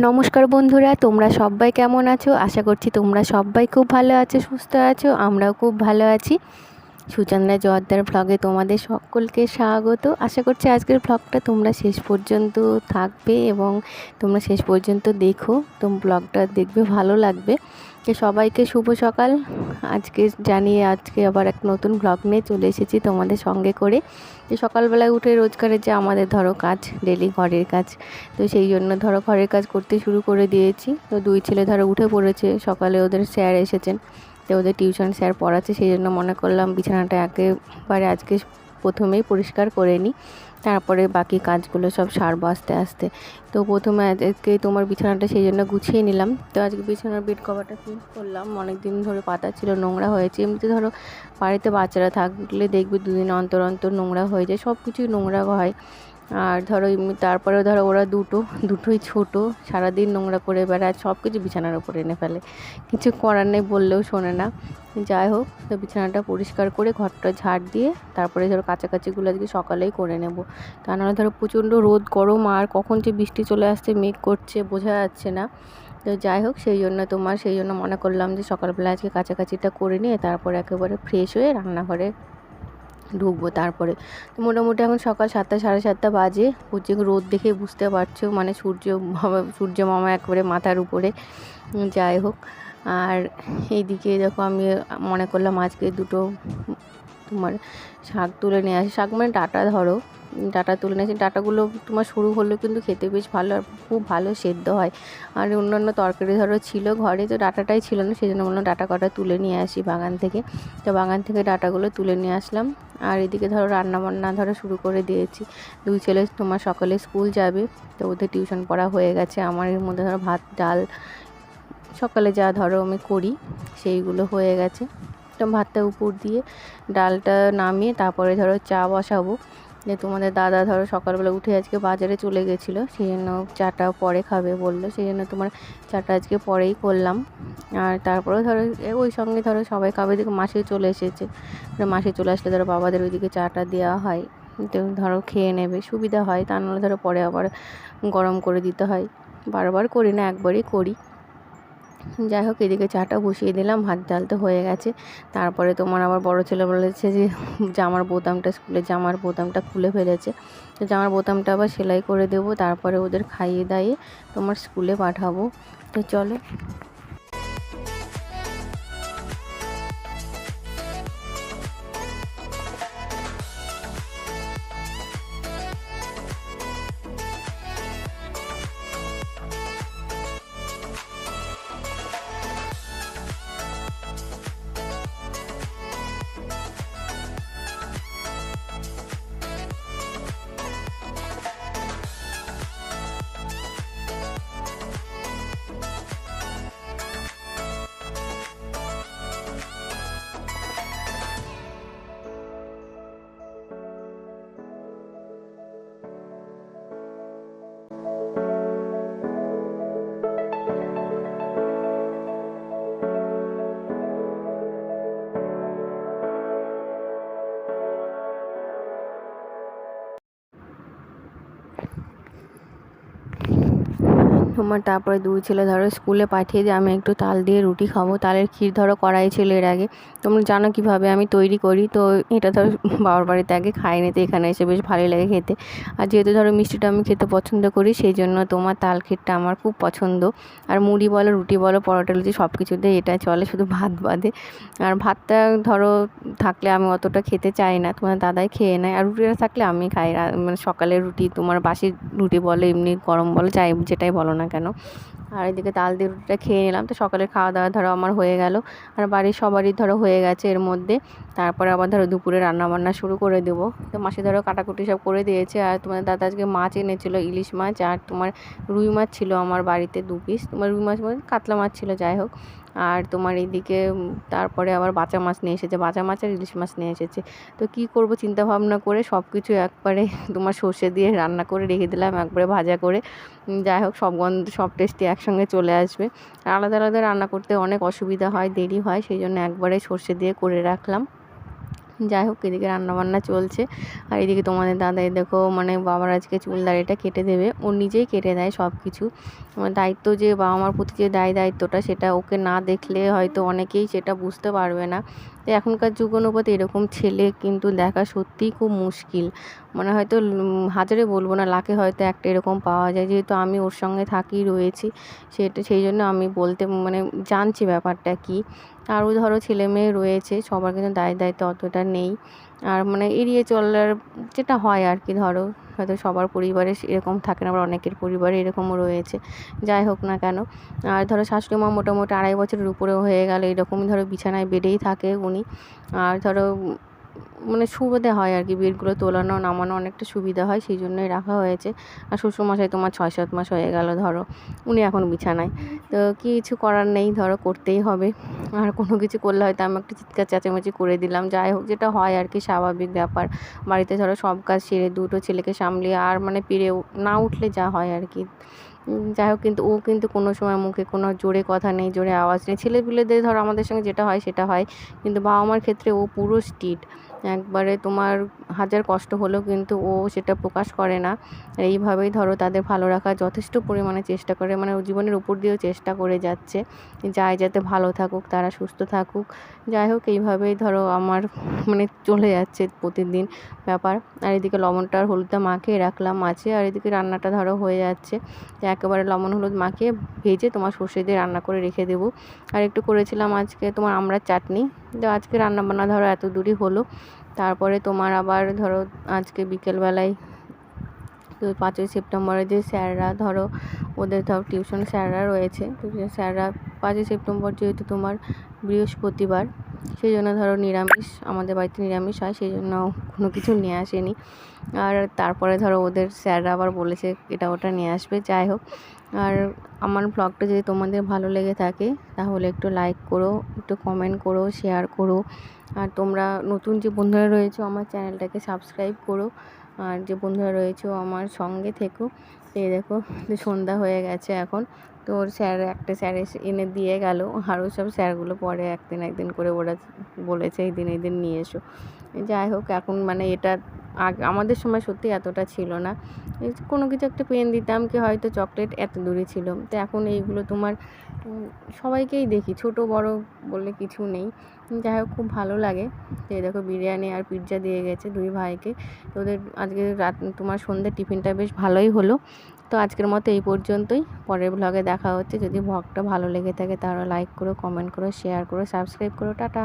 নমস্কার বন্ধুরা, তোমরা সবাই কেমন আছো? আশা করছি তোমরা সবাই খুব ভালো আছো, সুস্থ আছো। আমরাও খুব ভালো আছি। সুচন্দ্রা জোয়ারদার ব্লগে তোমাদের সকলকে স্বাগত। আশা করছি আজকের ব্লগটা তোমরা শেষ পর্যন্ত থাকবে এবং তোমরা শেষ পর্যন্ত দেখো, ব্লগটা দেখবে, ভালো লাগবে। তো সবাইকে শুভ সকাল। আজকে আবার এক নতুন ব্লগ নিয়ে চলে এসেছি তোমাদের সঙ্গে করে। যে সকালবেলায় উঠে রোজগারের যে আমাদের কাজ, ডেলি ঘরের কাজ, তো সেই জন্য ঘরের কাজ করতে শুরু করে দিয়েছি। তো দুই ছেলে উঠে পড়েছে। সকালে ওদের স্যার এসেছেন, তো ওদের টিউশন স্যার পড়াচ্ছে, সেই জন্য মনে করলাম বিছানাটা একেবারে আজকে প্রথমেই পরিষ্কার করে নিই, তারপরে বাকি কাজগুলো সব সারবো আস্তে আস্তে। তো প্রথমে আজকে তোমার বিছানাটা সেই জন্য গুছিয়ে নিলাম। তো আজকে বিছানার বেড কভারটা চেঞ্জ করলাম, অনেক দিন ধরে পাতা ছিল, নোংরা হয়েছে। এমনিতে বাড়িতে বাচ্চারা থাকলে দেখবে দুদিন অন্তর অন্তর নোংরা হয়ে যায়, সব কিছুই নোংরা হয়। আর তারপরে ওরা দুটোই ছোটো, সারাদিন নোংরা করে বেড়ায়, সব কিছু বিছানার উপরে এনে ফেলে, কিছু করার নেই, বললেও শোনে না। যাই হোক, তো বিছানাটা পরিষ্কার করে ঘরটা ঝাড় দিয়ে তারপরে কাছাকাছিগুলো আজকে সকালেই করে নেব। তা নাহলে প্রচণ্ড রোদ, গরম, আর কখন যে বৃষ্টি চলে আসছে, মেঘ করছে, বোঝা যাচ্ছে না। তো যাই হোক, সেই জন্য মনে করলাম যে সকালবেলা আজকে কাছাকাছিটা করে নিয়ে তারপরে একেবারে ফ্রেশ হয়ে রান্নাঘরে ঢুকবো। তারপরে তো মোটামুটি এখন সকাল 7টা, 7:30 বাজে। রোদ দেখে বুঝতে পারছো, মানে সূর্য মামা একেবারে মাথার উপরে। যাই হোক, আর এইদিকে দেখো আমি মনে করলাম আজকে দুটো তোমার শাক তুলে নিয়ে আসি। শাক মানে ডাঁটা তুলে নিয়ে আসি। ডাঁটাগুলো তোমার সরু হলেও কিন্তু খেতে বেশ ভালো, আর খুব ভালো সেদ্ধ হয়। আর অন্যান্য তরকারি ছিল ঘরে, তো ডাঁটাটাই ছিল না, সেই জন্য বললাম ডাঁটা কটা তুলে নিয়ে আসি বাগান থেকে। তো বাগান থেকে ডাঁটাগুলো তুলে নিয়ে আসলাম। আর এদিকে রান্নাবান্না শুরু করে দিয়েছি। দুই ছেলে সকালে স্কুল যাবে, তো ওদের টিউশন পড়া হয়ে গেছে। আমার এর মধ্যে ভাত, ডাল সকালে যা আমি করি সেইগুলো হয়ে গেছে। তো ভাতটা উপর দিয়ে ডালটা নামিয়ে তারপরে চা বসাবো। যে তোমাদের দাদা সকালবেলা উঠে আজকে বাজারে চলে গেছিলো, সেই জন্য চাটা পরে খাবে বললো, সেই জন্য চাটা আজকে পরেই করলাম। আর তারপরে ওই সঙ্গে সবাই খাবে। দিকে মাসি চলে এসেছে, মাসি চলে আসলে বাবাদের ওইদিকে চাটা দেওয়া হয়। তো খেয়ে নেবে, সুবিধা হয়। তা নাহলে পরে আবার গরম করে দিতে হয়। বারবার করি না, একবারই করি। যাই হোক, এদিকে চাটা বসিয়ে দিলাম, ভাত ডাল তো হয়ে গেছে। তারপরে আবার বড় ছেলে বলেছে যে স্কুলের জামার বোতামটা খুলে ফেলেছে, তো জামার বোতামটা আবার সেলাই করে দেবো, তারপরে ওদের খাইয়ে দাইয়ে স্কুলে পাঠাবো। তো চলো। তারপরে দুই ছেলে স্কুলে পাঠিয়ে দিয়ে আমি একটু তাল দিয়ে রুটি খাবো। তালের ক্ষীর কড়াই ছিল এর আগে, তোমরা জানো কীভাবে আমি তৈরি করি। তো এটা বাবার বাড়িতে আগে খাইনি, তো এখানে এসে বেশ ভালোই লাগে খেতে। আর যেহেতু মিষ্টিটা আমি খেতে পছন্দ করি, সেই জন্য তাল ক্ষীরটা আমার খুব পছন্দ। আর মুড়ি বলো, রুটি বলো, পরোটা লুচি সব কিছুতে এটা চলে, শুধু ভাত বাদে। আর ভাতটা থাকলে আমি অতটা খেতে চাই না, তোমার দাদাই খেয়ে নেয়। আর রুটিটা থাকলে আমি খাই, মানে সকালের রুটি, বাসি রুটি বলো, এমনি গরম বলো, যেটাই বলো না কেন। আর এদিকে তাল দিয়ে রুটিটা খেয়ে নিলাম। তো সকালের খাওয়া দাওয়া আমার হয়ে গেল, আর বাড়ির সবারই হয়ে গেছে এর মধ্যে। তারপরে আবার দুপুরে রান্নাবান্না শুরু করে দেবো। তো মাসি কাটাকুটি সব করে দিয়েছে। আর তোমাদের দাদা আজকে মাছ এনেছিলো, ইলিশ মাছ, আর রুই মাছ ছিল আমার বাড়িতে 2 পিস। রুই মাছ কাতলা মাছ ছিল, যাই হোক। আর এইদিকে তারপরে আবার বাঁচা মাছ নিয়ে এসেছে, বাঁচা মাছ আর ইলিশ মাছ নিয়ে এসেছে। তো কী করব চিন্তা ভাবনা করে সব কিছু একবারে সর্ষে দিয়ে রান্না করে রেখে দিলাম, একবারে ভাজা করে। যাই হোক, সব টেস্টি একসঙ্গে চলে আসবে। আলাদা আলাদা রান্না করতে অনেক অসুবিধা হয়, দেরি হয়, সেই জন্য একবারে সর্ষে দিয়ে করে রাখলাম। যাই হোক, এদিকে রান্নাবান্না চলছে, আর এদিকে তোমাদের দাদাই দেখো মানে বাবার আজকে চুল দাড়িটা কেটে দেবে, ও নিজেই কেটে দেয় সব কিছু। দায়িত্ব যে বাবা মার প্রতি যে দায়িত্বটা, সেটা ওকে না দেখলে হয়তো অনেকেই সেটা বুঝতে পারবে না। তো এখনকার যুগ অনুপাতে এরকম ছেলে কিন্তু দেখা সত্যিই খুব মুশকিল, মানে হয়তো হাজারে বলবো না, লাখে হয়তো একটা এরকম পাওয়া যায়। যেহেতু আমি ওর সঙ্গে থাকি রয়েছি, সেই জন্য আমি বলতে মানে জানছি ব্যাপারটা কী। আরও ধরো ছেলে মেয়ে রয়েছে, সবার কিন্তু দায়িত্ব অতটা নেই, আর মানে এড়িয়ে চলার যেটা হয় আর কি। ধরো হয়তো সবার পরিবারে এরকম থাকে না, আবার অনেকের পরিবারে এরকমও রয়েছে, যাই হোক না কেন। আর ধরো শাশুড়ি মা মোটামুটি 2.5 বছরের উপরেও হয়ে গেল, এরকমই ধরো বিছানায় বেডেই থাকে উনি। আর ধরো মানে সুবিধা হয় আর কি, বেডগুলো তোলানো নামানো অনেকটা সুবিধা হয়, সেই জন্যই রাখা হয়েছে। আর শ্বশুরমশাই তোমার 6-7 মাস হয়ে গেল ধরো, উনি এখন বিছানায়। তো কিছু করার নেই, ধরো করতেই হবে। আর কোনো কিছু করলে হয়তো আমি একটু চিৎকার চেঁচামেচি করে দিলাম, যাই হোক, যেটা হয় আর কি, স্বাভাবিক ব্যাপার। বাড়িতে ধরো সব কাজ সেরে দুটো ছেলেকে সামলিয়ে আর মানে পেরে না উঠলে যা হয় আর কি। যাই হোক, কিন্তু ও কিন্তু কোনো সময় মুখে কোনো জোরে কথা নেই, জোরে আওয়াজ নেই। ছেলেপিলেদের ধরো আমাদের সঙ্গে যেটা হয় সেটা হয়, কিন্তু বাবা মার ক্ষেত্রে ও পুরো স্ট্রিক্ট একবারে। তোমার হাজার কষ্ট হলেও কিন্তু ও সেটা প্রকাশ করে না। এইভাবেই ধরো তাদের ভালো রাখার যথেষ্ট পরিমাণে চেষ্টা করে, মানে ও জীবনের উপর দিয়েও চেষ্টা করে যাচ্ছে, যাতে ভালো থাকুক, তারা সুস্থ থাকুক। যাই হোক, এইভাবেই ধরো আমার মানে চলে যাচ্ছে প্রতিদিন ব্যাপার। আর এদিকে লবণটা আর হলুদটা মাখিয়ে রাখলাম মাছে, আর এদিকে রান্নাটা ধরো হয়ে যাচ্ছে। একেবারে লবণ হলুদ মাখিয়ে ভেজে তোমার সর্ষে দিয়ে রান্না করে রেখে দেবো। আর একটু করেছিলাম আজকে তোমার আমড়ার চাটনি। তো আজকে রান্নাবান্না ধরো এত দূরই হলো। তারপরে তোমার আবার ধরো আজকে বিকেলবেলায় তো 5ই সেপ্টেম্বরে যে স্যাররা ধরো, ওদের ধরো টিউশন স্যাররা রয়েছে, টিউশন স্যাররা 5ই সেপ্টেম্বর যেহেতু তোমার বৃহস্পতিবার, সেই জন্য ধরো নিরামিষ, আমাদের বাড়িতে নিরামিষ হয়, সেই জন্য কোনো কিছু নিয়ে আসেনি। আর তারপরে ধরো ওদের স্যাররা আবার বলেছে এটা ওটা নিয়ে আসবে। যাই হোক, আর আমার ব্লগটা যদি তোমাদের ভালো লেগে থাকে তাহলে একটু লাইক করো, একটু কমেন্ট করো, শেয়ার করো। আর তোমরা নতুন যে বন্ধুরা রয়েছো আমার চ্যানেলটাকে সাবস্ক্রাইব করো, আর যে বন্ধুরা রয়েছে আমার সঙ্গে থেকো। এই দেখো সন্ধ্যা হয়ে গেছে এখন, তো ওর স্যার একটা স্যার এসে এনে দিয়ে গেল, আরও সব স্যারগুলো পরে একদিন করে ওরা বলেছে এই দিন নিয়ে এসো। যাই হোক, এখন মানে এটা আমাদের সময় সত্যি এতটা ছিল না। কোনো কিছু একটা পেন দিতাম কি হয়তো চকলেট এত দূরে ছিল, তো এখন এইগুলো তোমার সবাইকেই দেখি, ছোট বড় বলে কিছু নেই। যাই হোক, খুব ভালো লাগে। তো এই দেখো বিরিয়ানি আর পিৎজা দিয়ে গেছে দুই ভাইকে। তো ওদের আজকে রাত তোমার সন্ধ্যের টিফিনটা বেশ ভালোই হলো। তো আজকের মতো এই পর্যন্তই, পরের ব্লগে দেখা হচ্ছে। যদি ব্লগটা ভালো লেগে থাকে তাহলে লাইক করো, কমেন্ট করো, শেয়ার করো, সাবস্ক্রাইব করো। টাটা।